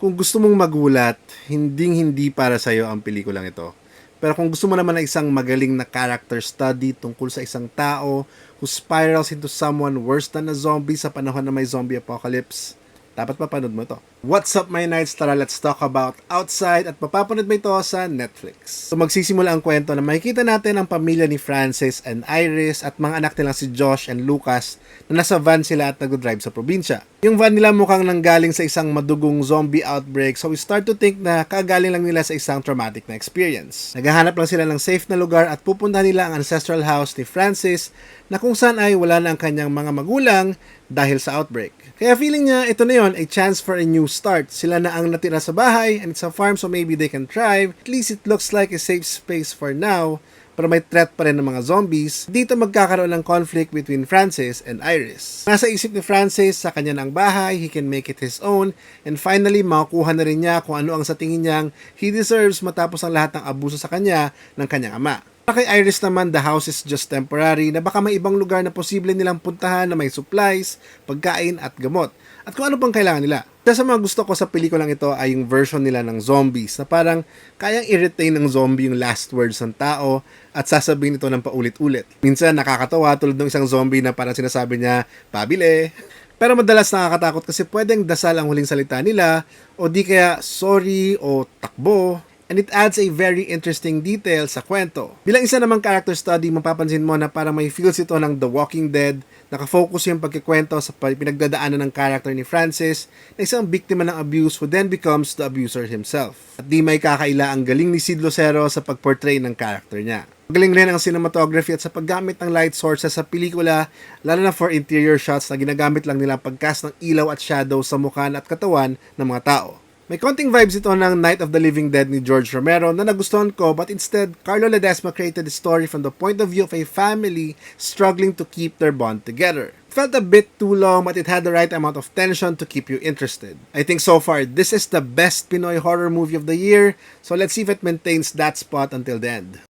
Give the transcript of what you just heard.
Kung gusto mong magulat, hinding-hindi para sa'yo ang pelikulang ito. Pero kung gusto mo naman ng isang magaling na character study tungkol sa isang tao who spirals into someone worse than a zombie sa panahon na may zombie apocalypse, dapat mapanood mo to. What's up my nights? Tara, let's talk about Outside at mapapanood mo ito sa Netflix. So magsisimula ang kwento na makikita natin ang pamilya ni Francis and Iris at mga anak nilang si Josh and Lucas na nasa van sila at nag-drive sa probinsya. Yung van nila mukhang nanggaling sa isang madugong zombie outbreak, so we start to think na kagaling lang nila sa isang traumatic na experience. Naghahanap lang sila ng safe na lugar at pupuntahan nila ang ancestral house ni Francis na kung saan ay wala na ang kanyang mga magulang dahil sa outbreak. Kaya feeling niya ito na yon, a chance for a new start. Sila na ang natira sa bahay and it's a farm so maybe they can thrive. At least it looks like a safe space for now. Pero may threat pa rin ng mga zombies. Dito magkakaroon ng conflict between Francis and Iris. Nasa isip ni Francis sa kanya ng bahay, he can make it his own, and finally makukuha na rin niya kung ano ang sa tingin niyang he deserves matapos ang lahat ng abuso sa kanya ng kanyang ama. Para kay Iris naman, the house is just temporary na baka may ibang lugar na posible nilang puntahan na may supplies, pagkain at gamot. At kung ano pang kailangan nila. Isa sa mga gusto ko sa pelikulang ito ay yung version nila ng zombies na parang kayang i-retain ng zombie yung last words ng tao at sasabihin ito ng paulit-ulit. Minsan nakakatawa tulad ng isang zombie na parang sinasabi niya, pabili. Pero madalas nakakatakot kasi pwedeng dasal ang huling salita nila o di kaya sorry o takbo. And it adds a very interesting detail sa kwento. Bilang isa namang character study, mapapansin mo na parang may feels ito ng The Walking Dead. Nakafocus yung pagkikwento sa pinagdadaanan ng character ni Francis na isang biktima ng abuse who then becomes the abuser himself. At di may kakaila ang galing ni Sid Lucero sa pagportray ng character niya. Magaling rin ang cinematography at sa paggamit ng light sources sa pelikula, lalo na for interior shots na ginagamit lang nila pagcast ng ilaw at shadow sa mukha at katawan ng mga tao. May konting vibes ito ng Night of the Living Dead ni George Romero na nagustuhan ko, but instead, Carlo Ledesma created the story from the point of view of a family struggling to keep their bond together. It felt a bit too long, but it had the right amount of tension to keep you interested. I think so far, this is the best Pinoy horror movie of the year, so let's see if it maintains that spot until the end.